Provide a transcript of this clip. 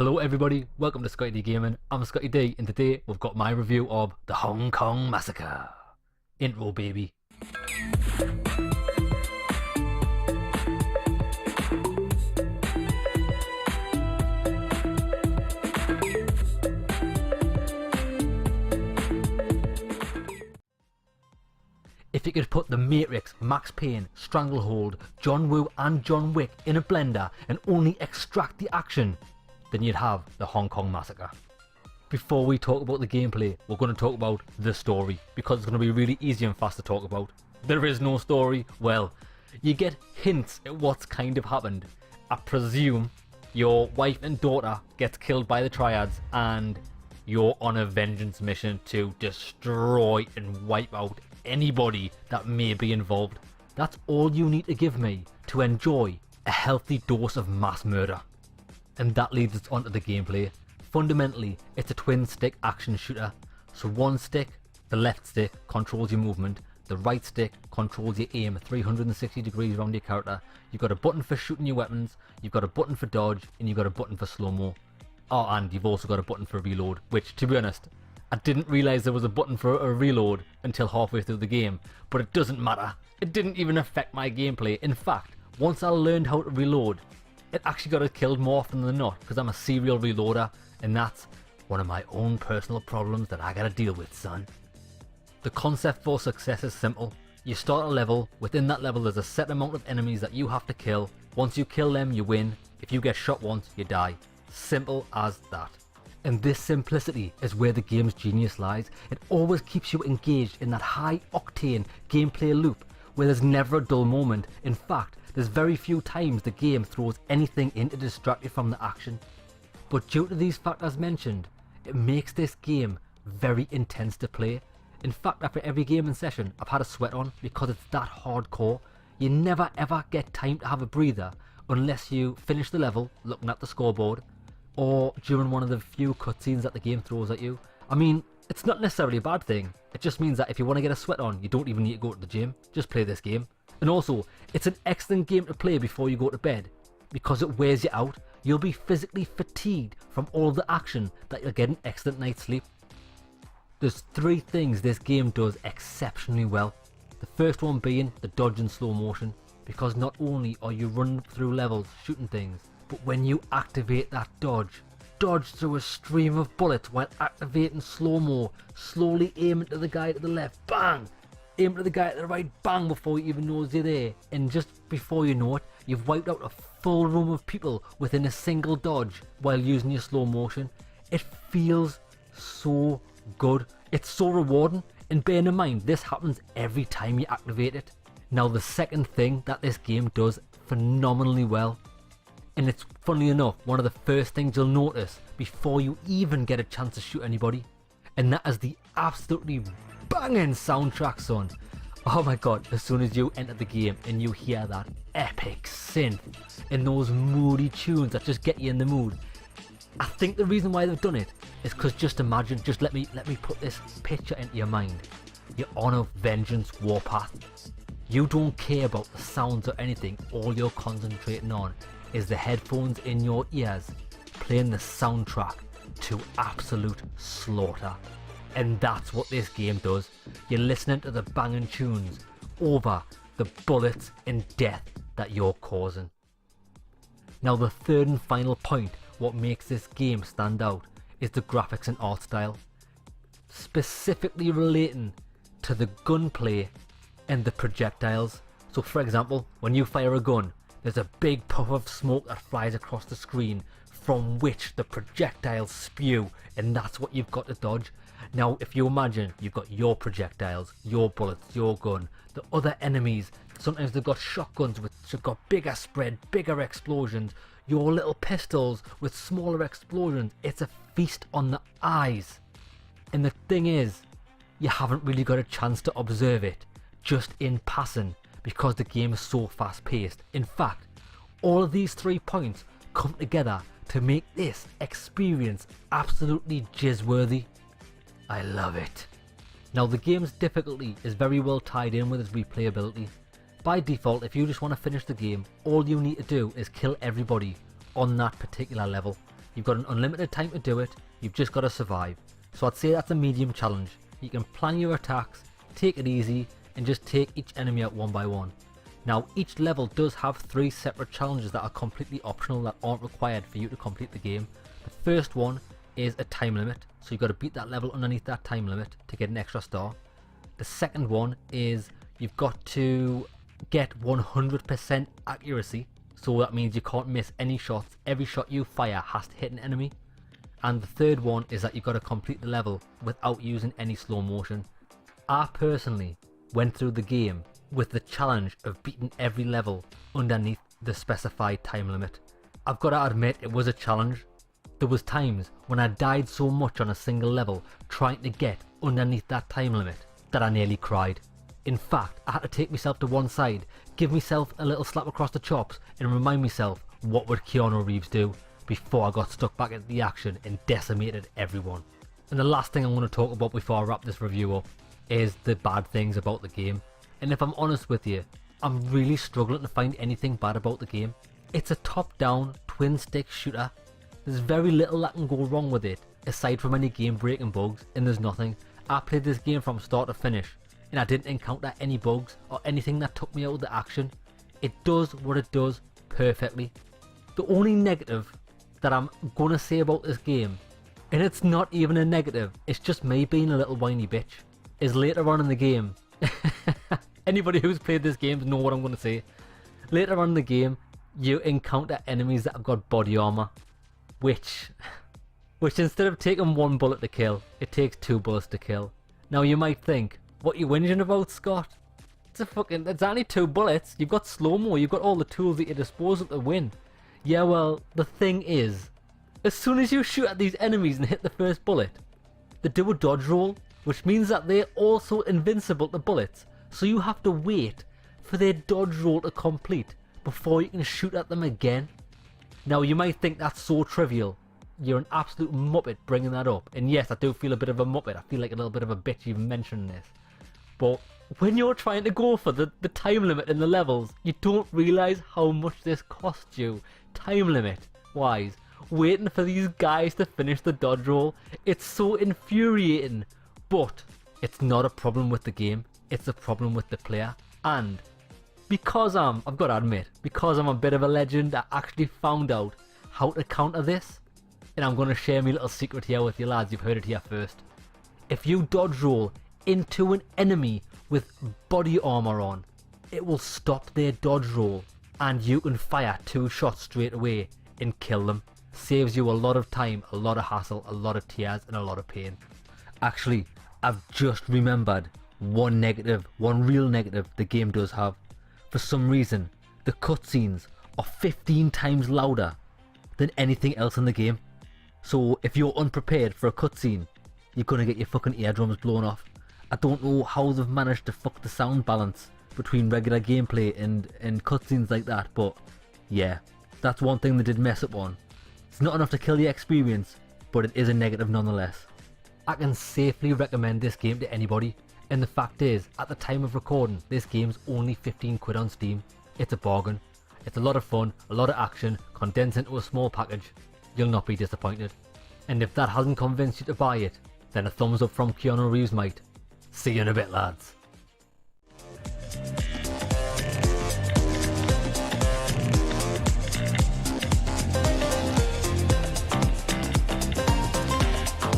Hello everybody, welcome to ScottyDGaming. I'm Scotty D, and today we've got my review of the Hong Kong Massacre. Intro, baby. If you could put The Matrix, Max Payne, Stranglehold, John Woo and John Wick in a blender and only extract the action, then you'd have the Hong Kong Massacre. Before we talk about the gameplay, we're going to talk about the story, because it's going to be really easy and fast to talk about. There is no story. Well, you get hints at what's kind of happened. I presume your wife and daughter gets killed by the triads and you're on a vengeance mission to destroy and wipe out anybody that may be involved. That's all you need to give me to enjoy a healthy dose of mass murder. And that leads us onto the gameplay. Fundamentally, it's a twin stick action shooter. So one stick, the left stick, controls your movement, the right stick controls your aim 360 degrees around your character. You've got a button for shooting your weapons, you've got a button for dodge, and you've got a button for slow-mo. Oh, and you've also got a button for reload, which, to be honest, I didn't realise there was a button for a reload until halfway through the game, but it doesn't matter. It didn't even affect my gameplay. In fact, once I learned how to reload, it actually got us killed more often than not, because I'm a serial reloader, and that's one of my own personal problems that I gotta deal with, son. The concept for success is simple. You start a level, within that level there's a set amount of enemies that you have to kill. Once you kill them, you win. If you get shot once, you die. Simple as that. And this simplicity is where the game's genius lies. It always keeps you engaged in that high octane gameplay loop where there's never a dull moment. In fact, there's very few times the game throws anything in to distract you from the action. But due to these factors mentioned, it makes this game very intense to play. In fact, after every gaming session, I've had a sweat on because it's that hardcore. You never ever get time to have a breather unless you finish the level looking at the scoreboard, or during one of the few cutscenes that the game throws at you. I mean, it's not necessarily a bad thing. It just means that if you want to get a sweat on, you don't even need to go to the gym. Just play this game. And also, it's an excellent game to play before you go to bed, because it wears you out. You'll be physically fatigued from all the action that you'll get an excellent night's sleep. There's three things this game does exceptionally well. The first one being the dodge and slow motion, because not only are you running through levels shooting things, but when you activate that dodge through a stream of bullets while activating slow-mo, slowly aiming to the guy to the left, bang! Aim to the guy to the right, bang, before he even knows you're there. And just before you know it, you've wiped out a full room of people within a single dodge while using your slow motion. It feels so good. It's so rewarding, and bearing in mind, this happens every time you activate it. Now, the second thing that this game does phenomenally well, and it's funnily enough one of the first things you'll notice before you even get a chance to shoot anybody, and that is the absolutely banging soundtrack, son. Oh my god, as soon as you enter the game and you hear that epic synth and those moody tunes that just get you in the mood, I think the reason why they've done it is because, just imagine, just let me put this picture into your mind. You're on a vengeance warpath. You don't care about the sounds or anything. All you're concentrating on is the headphones in your ears playing the soundtrack to absolute slaughter. And that's what this game does. You're listening to the banging tunes over the bullets and death that you're causing. Now, the third and final point, what makes this game stand out, is the graphics and art style, specifically relating to the gunplay and the projectiles. So for example, when you fire a gun, there's a big puff of smoke that flies across the screen from which the projectiles spew, and that's what you've got to dodge. Now, if you imagine you've got your projectiles, your bullets, your gun, the other enemies, sometimes they've got shotguns which have got bigger spread, bigger explosions, your little pistols with smaller explosions. It's a feast on the eyes. And the thing is, you haven't really got a chance to observe it just in passing, because the game is so fast paced. In fact, all of these 3 points come together to make this experience absolutely jizz-worthy. I love it. Now, the game's difficulty is very well tied in with its replayability. By default, if you just want to finish the game, all you need to do is kill everybody on that particular level. You've got an unlimited time to do it, you've just got to survive. So I'd say that's a medium challenge. You can plan your attacks, take it easy, and just take each enemy out one by one. Now each level does have 3 separate challenges that are completely optional, that aren't required for you to complete the game. The first one is a time limit, so you've got to beat that level underneath that time limit to get an extra star. The second one is you've got to get 100% accuracy, so that means you can't miss any shots. Every shot you fire has to hit an enemy. And the third one is that you've got to complete the level without using any slow motion. I personally went through the game with the challenge of beating every level underneath the specified time limit. I've got to admit, it was a challenge. There was times when I died so much on a single level trying to get underneath that time limit that I nearly cried. In fact, I had to take myself to one side, give myself a little slap across the chops and remind myself, what would Keanu Reeves do, before I got stuck back into the action and decimated everyone. And the last thing I'm going to talk about before I wrap this review up is the bad things about the game. And if I'm honest with you, I'm really struggling to find anything bad about the game. It's a top-down twin stick shooter. There's very little that can go wrong with it, aside from any game breaking bugs, and there's nothing. I played this game from start to finish, and I didn't encounter any bugs or anything that took me out of the action. It does what it does perfectly. The only negative that I'm gonna say about this game, and it's not even a negative, it's just me being a little whiny bitch, is later on in the game. Anybody who's played this game know what I'm gonna say. Later on in the game, you encounter enemies that have got body armor, which instead of taking 1 bullet to kill, it takes 2 bullets to kill. Now you might think, what you whinging about, Scott? It's only 2 bullets. You've got slow-mo, you've got all the tools at your disposal to win. Yeah, well, the thing is, as soon as you shoot at these enemies and hit the first bullet, they do a dodge roll, which means that they're also invincible to bullets. So you have to wait for their dodge roll to complete before you can shoot at them again. Now you might think that's so trivial. You're an absolute muppet bringing that up. And yes, I do feel a bit of a muppet. I feel like a little bit of a bitch even mentioning this. But when you're trying to go for the time limit in the levels, you don't realise how much this costs you. Time limit wise. Waiting for these guys to finish the dodge roll. It's so infuriating. But it's not a problem with the game. It's a problem with the player. And because I've got to admit, because I'm a bit of a legend, I actually found out how to counter this. And I'm going to share my little secret here with you lads. You've heard it here first. If you dodge roll into an enemy with body armor on, it will stop their dodge roll and you can fire 2 shots straight away and kill them. Saves you a lot of time, a lot of hassle, a lot of tears and a lot of pain. Actually, I've just remembered one real negative the game does have. For some reason, the cutscenes are 15 times louder than anything else in the game. So if you're unprepared for a cutscene, you're gonna get your fucking eardrums blown off. I don't know how they've managed to fuck the sound balance between regular gameplay and cutscenes like that, but yeah, that's one thing they did mess up on. It's not enough to kill the experience, but it is a negative nonetheless. I can safely recommend this game to anybody, and the fact is, at the time of recording, this game's only 15 quid on Steam. It's a bargain. It's a lot of fun, a lot of action, condensed into a small package. You'll not be disappointed. And if that hasn't convinced you to buy it, then a thumbs up from Keanu Reeves might. See you in a bit, lads.